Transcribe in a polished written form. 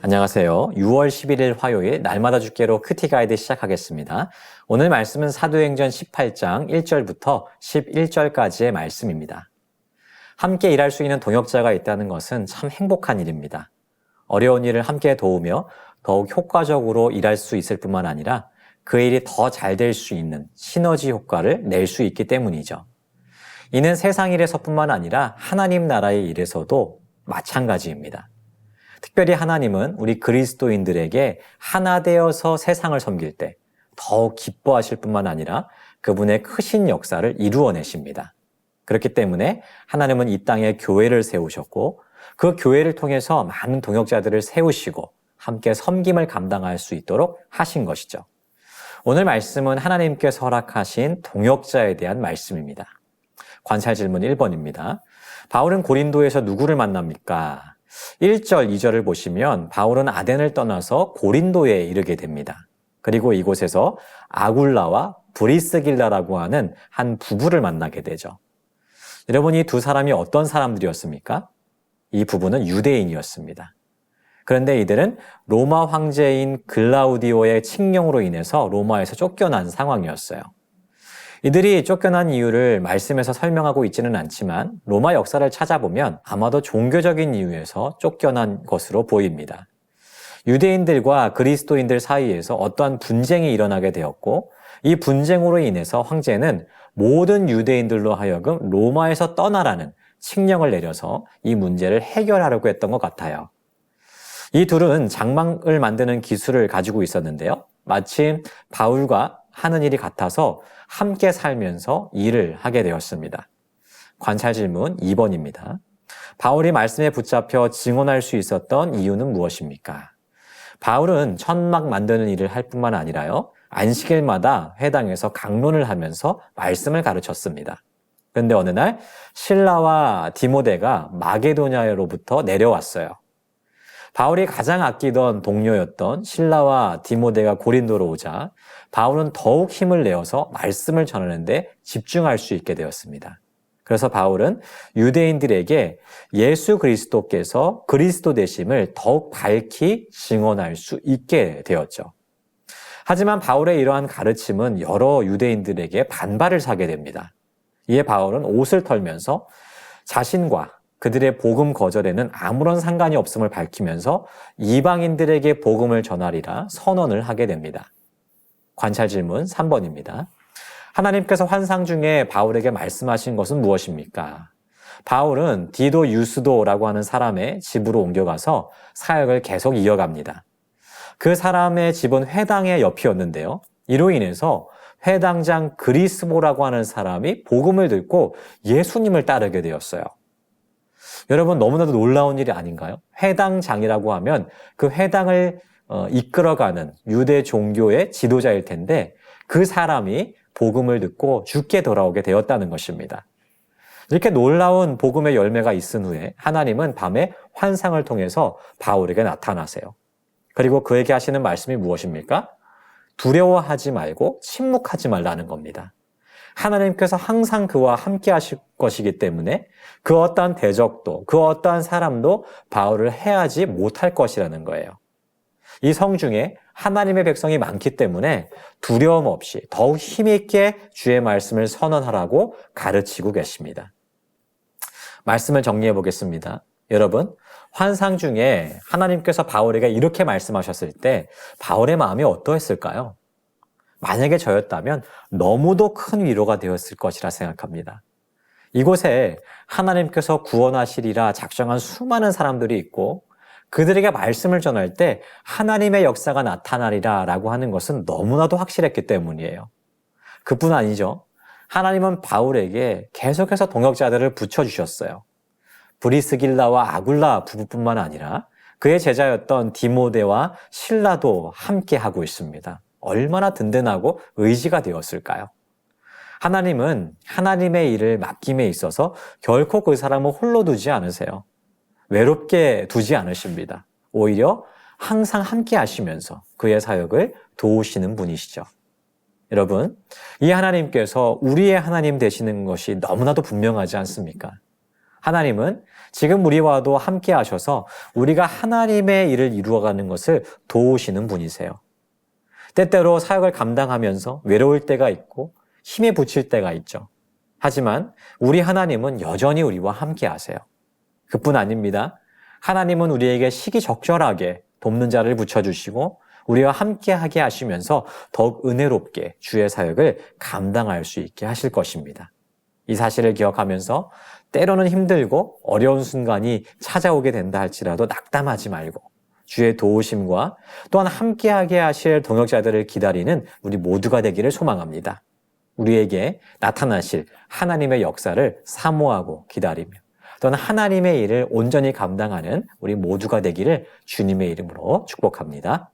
안녕하세요. 6월 11일 화요일 날마다 죽게로 큐티 가이드 시작하겠습니다. 오늘 말씀은 사도행전 18장 1절부터 11절까지의 말씀입니다. 함께 일할 수 있는 동역자가 있다는 것은 참 행복한 일입니다. 어려운 일을 함께 도우며 더욱 효과적으로 일할 수 있을 뿐만 아니라 그 일이 더 잘 될 수 있는 시너지 효과를 낼 수 있기 때문이죠. 이는 세상 일에서뿐만 아니라 하나님 나라의 일에서도 마찬가지입니다. 특별히 하나님은 우리 그리스도인들에게 하나 되어서 세상을 섬길 때 더욱 기뻐하실 뿐만 아니라 그분의 크신 역사를 이루어내십니다. 그렇기 때문에 하나님은 이 땅에 교회를 세우셨고 그 교회를 통해서 많은 동역자들을 세우시고 함께 섬김을 감당할 수 있도록 하신 것이죠. 오늘 말씀은 하나님께서 허락하신 동역자에 대한 말씀입니다. 관찰 질문 1번입니다. 바울은 고린도에서 누구를 만납니까? 1절, 2절을 보시면 바울은 아덴을 떠나서 고린도에 이르게 됩니다. 그리고 이곳에서 아굴라와 브리스길라라고 하는 한 부부를 만나게 되죠. 여러분, 이 두 사람이 어떤 사람들이었습니까? 이 부부는 유대인이었습니다. 그런데 이들은 로마 황제인 글라우디오의 칙령으로 인해서 로마에서 쫓겨난 상황이었어요. 이들이 쫓겨난 이유를 말씀에서 설명하고 있지는 않지만 로마 역사를 찾아보면 아마도 종교적인 이유에서 쫓겨난 것으로 보입니다. 유대인들과 그리스도인들 사이에서 어떠한 분쟁이 일어나게 되었고 이 분쟁으로 인해서 황제는 모든 유대인들로 하여금 로마에서 떠나라는 칙령을 내려서 이 문제를 해결하려고 했던 것 같아요. 이 둘은 장막을 만드는 기술을 가지고 있었는데요. 마침 바울과 하는 일이 같아서 함께 살면서 일을 하게 되었습니다. 관찰 질문 2번입니다. 바울이 말씀에 붙잡혀 증언할 수 있었던 이유는 무엇입니까? 바울은 천막 만드는 일을 할 뿐만 아니라요, 안식일마다 회당에서 강론을 하면서 말씀을 가르쳤습니다. 그런데 어느 날 실라와 디모데가 마게도냐로부터 내려왔어요. 바울이 가장 아끼던 동료였던 실라와 디모데가 고린도로 오자 바울은 더욱 힘을 내어서 말씀을 전하는데 집중할 수 있게 되었습니다. 그래서 바울은 유대인들에게 예수 그리스도께서 그리스도 되심을 더욱 밝히 증언할 수 있게 되었죠. 하지만 바울의 이러한 가르침은 여러 유대인들에게 반발을 사게 됩니다. 이에 바울은 옷을 털면서 자신과 그들의 복음 거절에는 아무런 상관이 없음을 밝히면서 이방인들에게 복음을 전하리라 선언을 하게 됩니다. 관찰 질문 3번입니다. 하나님께서 환상 중에 바울에게 말씀하신 것은 무엇입니까? 바울은 디도 유스도라고 하는 사람의 집으로 옮겨가서 사역을 계속 이어갑니다. 그 사람의 집은 회당의 옆이었는데요. 이로 인해서 회당장 그리스보라고 하는 사람이 복음을 듣고 예수님을 따르게 되었어요. 여러분, 너무나도 놀라운 일이 아닌가요? 회당장이라고 하면 그 회당을 이끌어가는 유대 종교의 지도자일 텐데 그 사람이 복음을 듣고 죽게 돌아오게 되었다는 것입니다. 이렇게 놀라운 복음의 열매가 있은 후에 하나님은 밤에 환상을 통해서 바울에게 나타나세요. 그리고 그에게 하시는 말씀이 무엇입니까? 두려워하지 말고 침묵하지 말라는 겁니다. 하나님께서 항상 그와 함께 하실 것이기 때문에 그 어떠한 대적도, 그 어떠한 사람도 바울을 해하지 못할 것이라는 거예요. 이 성중에 하나님의 백성이 많기 때문에 두려움 없이 더욱 힘있게 주의 말씀을 선언하라고 가르치고 계십니다. 말씀을 정리해 보겠습니다. 여러분, 환상 중에 하나님께서 바울에게 이렇게 말씀하셨을 때 바울의 마음이 어떠했을까요? 만약에 저였다면 너무도 큰 위로가 되었을 것이라 생각합니다. 이곳에 하나님께서 구원하시리라 작정한 수많은 사람들이 있고 그들에게 말씀을 전할 때 하나님의 역사가 나타나리라 라고 하는 것은 너무나도 확실했기 때문이에요. 그뿐 아니죠. 하나님은 바울에게 계속해서 동역자들을 붙여주셨어요. 브리스길라와 아굴라 부부뿐만 아니라 그의 제자였던 디모데와 실라도 함께 하고 있습니다. 얼마나 든든하고 의지가 되었을까요? 하나님은 하나님의 일을 맡김에 있어서 결코 그 사람을 홀로 두지 않으세요. 외롭게 두지 않으십니다. 오히려 항상 함께 하시면서 그의 사역을 도우시는 분이시죠. 여러분, 이 하나님께서 우리의 하나님 되시는 것이 너무나도 분명하지 않습니까? 하나님은 지금 우리와도 함께 하셔서 우리가 하나님의 일을 이루어가는 것을 도우시는 분이세요. 때때로 사역을 감당하면서 외로울 때가 있고 힘에 부칠 때가 있죠. 하지만 우리 하나님은 여전히 우리와 함께 하세요. 그뿐 아닙니다. 하나님은 우리에게 시기적절하게 돕는 자를 붙여주시고 우리와 함께하게 하시면서 더욱 은혜롭게 주의 사역을 감당할 수 있게 하실 것입니다. 이 사실을 기억하면서 때로는 힘들고 어려운 순간이 찾아오게 된다 할지라도 낙담하지 말고 주의 도우심과 또한 함께하게 하실 동역자들을 기다리는 우리 모두가 되기를 소망합니다. 우리에게 나타나실 하나님의 역사를 사모하고 기다리며 또는 하나님의 일을 온전히 감당하는 우리 모두가 되기를 주님의 이름으로 축복합니다.